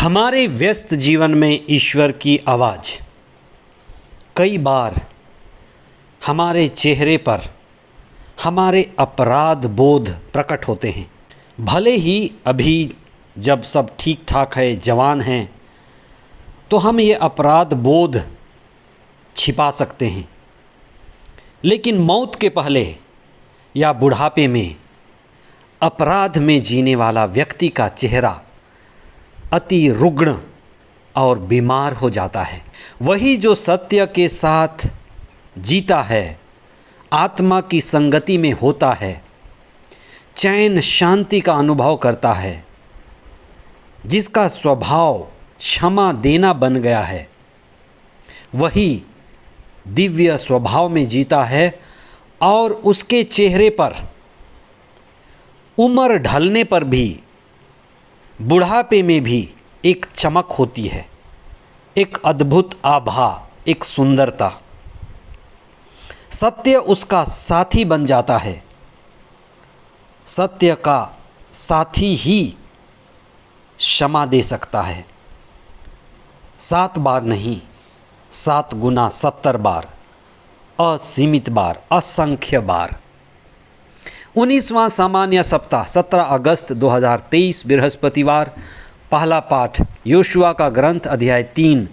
हमारे व्यस्त जीवन में ईश्वर की आवाज़ कई बार हमारे चेहरे पर हमारे अपराध बोध प्रकट होते हैं। भले ही अभी जब सब ठीक ठाक है, जवान हैं, तो हम ये अपराध बोध छिपा सकते हैं, लेकिन मौत के पहले या बुढ़ापे में अपराध में जीने वाला व्यक्ति का चेहरा अति रुग्ण और बीमार हो जाता है। वही जो सत्य के साथ जीता है, आत्मा की संगति में होता है, चैन शांति का अनुभव करता है, जिसका स्वभाव क्षमा देना बन गया है, वही दिव्य स्वभाव में जीता है और उसके चेहरे पर उम्र ढलने पर भी, बुढ़ापे में भी एक चमक होती है, एक अद्भुत आभा, एक सुंदरता। सत्य उसका साथी बन जाता है। सत्य का साथी ही क्षमा दे सकता है। 7 बार नहीं, 7 गुना 70 बार, असीमित बार, असंख्य बार। 19वां सामान्य सप्ताह 17 अगस्त 2023 बृहस्पतिवार। पहला पाठ योशुआ का ग्रंथ अध्याय 3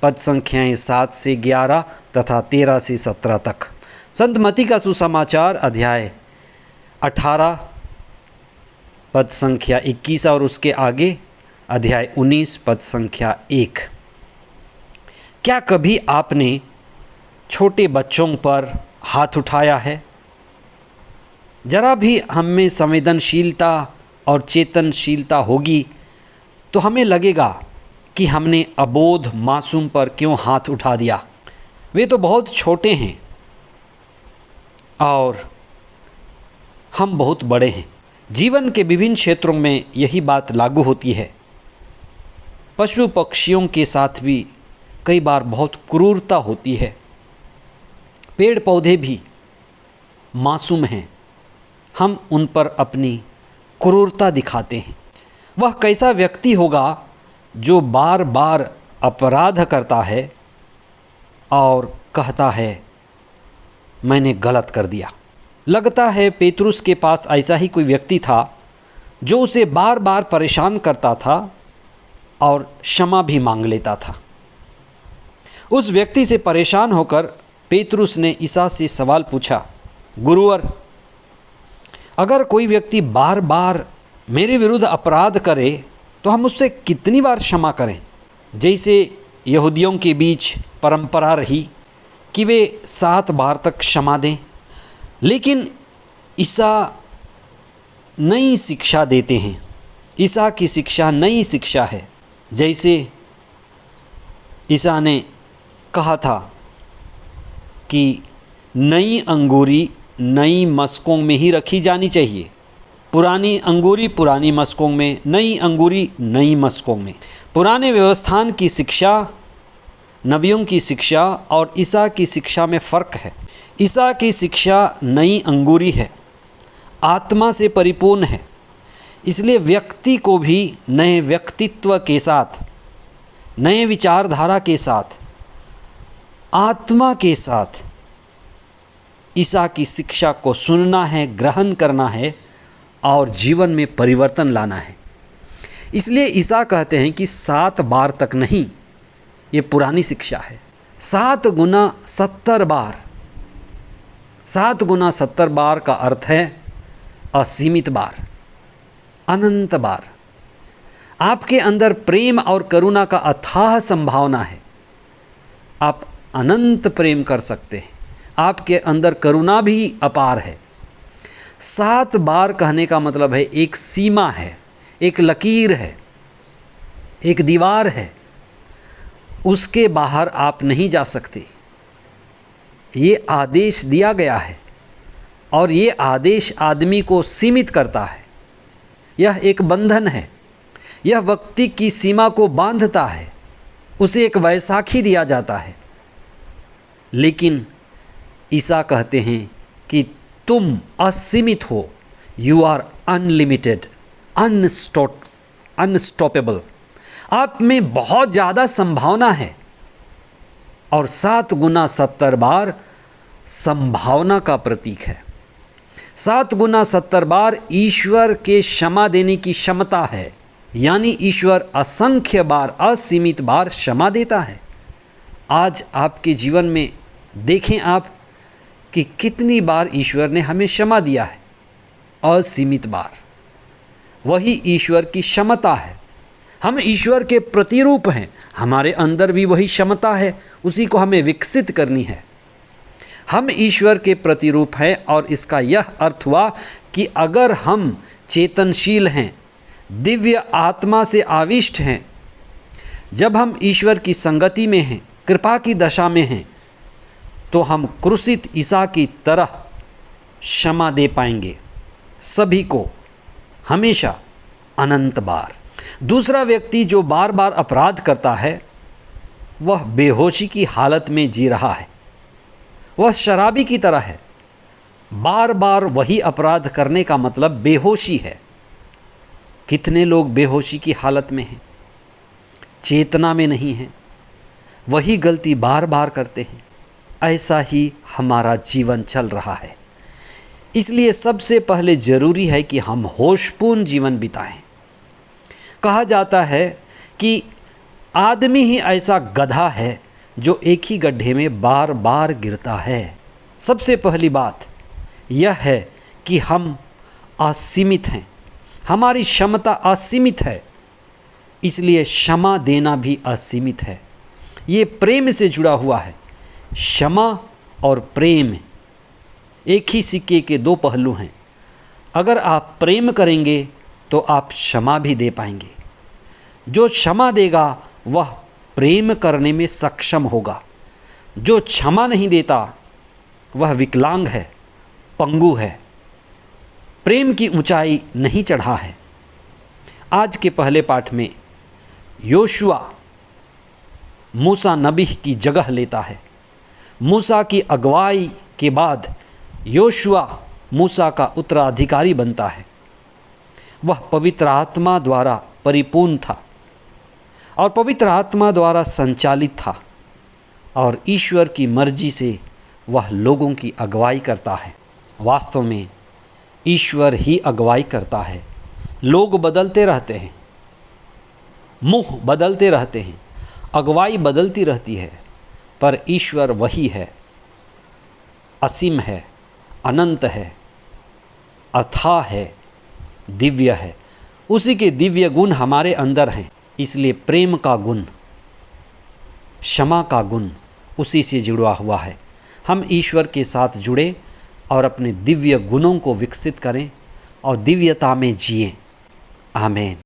पद संख्याएँ 7 से 11 तथा 13 से 17 तक। संत मत्ती का सुसमाचार अध्याय 18 पद संख्या 21 और उसके आगे अध्याय 19 पद संख्या 1। क्या कभी आपने छोटे बच्चों पर हाथ उठाया है? जरा भी हम में संवेदनशीलता और चेतनशीलता होगी तो हमें लगेगा कि हमने अबोध मासूम पर क्यों हाथ उठा दिया। वे तो बहुत छोटे हैं और हम बहुत बड़े हैं। जीवन के विभिन्न क्षेत्रों में यही बात लागू होती है। पशु पक्षियों के साथ भी कई बार बहुत क्रूरता होती है। पेड़ पौधे भी मासूम हैं, हम उन पर अपनी क्रूरता दिखाते हैं। वह कैसा व्यक्ति होगा जो बार बार अपराध करता है और कहता है मैंने गलत कर दिया। लगता है पेतरुस के पास ऐसा ही कोई व्यक्ति था जो उसे बार बार परेशान करता था और क्षमा भी मांग लेता था। उस व्यक्ति से परेशान होकर पेतरुस ने ईसा से सवाल पूछा, गुरुवर, अगर कोई व्यक्ति बार बार मेरे विरुद्ध अपराध करे तो हम उससे कितनी बार क्षमा करें? जैसे यहूदियों के बीच परंपरा रही कि वे 7 बार तक क्षमा दें, लेकिन ईसा नई शिक्षा देते हैं। ईसा की शिक्षा नई शिक्षा है। जैसे ईसा ने कहा था कि नई अंगूरी नई मशकों में ही रखी जानी चाहिए, पुरानी अंगूरी पुरानी मशकों में, नई अंगूरी नई मशकों में। पुराने व्यवस्थान की शिक्षा, नबियों की शिक्षा और ईसा की शिक्षा में फ़र्क है। ईसा की शिक्षा नई अंगूरी है, आत्मा से परिपूर्ण है, इसलिए व्यक्ति को भी नए व्यक्तित्व के साथ, नए विचारधारा के साथ, आत्मा के साथ ईसा की शिक्षा को सुनना है, ग्रहण करना है और जीवन में परिवर्तन लाना है। इसलिए ईसा कहते हैं कि 7 बार तक नहीं, ये पुरानी शिक्षा है। 7 गुना 70 बार। 7 गुना 70 बार का अर्थ है असीमित बार, अनंत बार। आपके अंदर प्रेम और करुणा का अथाह संभावना है। आप अनंत प्रेम कर सकते हैं। आपके अंदर करुणा भी अपार है। 7 बार कहने का मतलब है एक सीमा है, एक लकीर है, एक दीवार है, उसके बाहर आप नहीं जा सकते। ये आदेश दिया गया है और ये आदेश आदमी को सीमित करता है। यह एक बंधन है। यह व्यक्ति की सीमा को बांधता है, उसे एक वैसाखी दिया जाता है। लेकिन ईसा कहते हैं कि तुम असीमित हो, यू आर अनलिमिटेड, अनस्टॉपेबल। आप में बहुत ज़्यादा संभावना है, और 7 गुना 70 बार संभावना का प्रतीक है। 7 गुना 70 बार ईश्वर के क्षमा देने की क्षमता है, यानी ईश्वर असंख्य बार, असीमित बार क्षमा देता है। आज आपके जीवन में देखें आप कि कितनी बार ईश्वर ने हमें क्षमा दिया है, असीमित बार। वही ईश्वर की क्षमता है। हम ईश्वर के प्रतिरूप हैं, हमारे अंदर भी वही क्षमता है, उसी को हमें विकसित करनी है। हम ईश्वर के प्रतिरूप हैं, और इसका यह अर्थ हुआ कि अगर हम चेतनशील हैं, दिव्य आत्मा से आविष्ट हैं, जब हम ईश्वर की संगति में हैं, कृपा की दशा में हैं, तो हम क्रूसित ईसा की तरह क्षमा दे पाएंगे सभी को, हमेशा, अनंत बार। दूसरा व्यक्ति जो बार बार अपराध करता है, वह बेहोशी की हालत में जी रहा है। वह शराबी की तरह है। बार बार वही अपराध करने का मतलब बेहोशी है। कितने लोग बेहोशी की हालत में हैं, चेतना में नहीं हैं, वही गलती बार बार करते हैं। ऐसा ही हमारा जीवन चल रहा है। इसलिए सबसे पहले ज़रूरी है कि हम होशपूर्ण जीवन बिताएं। कहा जाता है कि आदमी ही ऐसा गधा है जो एक ही गड्ढे में बार बार गिरता है। सबसे पहली बात यह है कि हम असीमित हैं, हमारी क्षमता असीमित है, इसलिए क्षमा देना भी असीमित है। ये प्रेम से जुड़ा हुआ है। क्षमा और प्रेम एक ही सिक्के के 2 पहलू हैं। अगर आप प्रेम करेंगे तो आप क्षमा भी दे पाएंगे। जो क्षमा देगा वह प्रेम करने में सक्षम होगा। जो क्षमा नहीं देता वह विकलांग है, पंगु है, प्रेम की ऊंचाई नहीं चढ़ा है। आज के पहले पाठ में योशुआ मूसा नबी की जगह लेता है। मूसा की अगुवाई के बाद योशुआ मूसा का उत्तराधिकारी बनता है। वह पवित्र आत्मा द्वारा परिपूर्ण था और पवित्र आत्मा द्वारा संचालित था, और ईश्वर की मर्जी से वह लोगों की अगुवाई करता है। वास्तव में ईश्वर ही अगुवाई करता है। लोग बदलते रहते हैं, मुँह बदलते रहते हैं, अगुवाई बदलती रहती है, पर ईश्वर वही है, असीम है, अनंत है, अथाह है, दिव्य है। उसी के दिव्य गुण हमारे अंदर हैं। इसलिए प्रेम का गुण, क्षमा का गुण उसी से जुड़ा हुआ है। हम ईश्वर के साथ जुड़े और अपने दिव्य गुणों को विकसित करें और दिव्यता में जिएं। आमीन।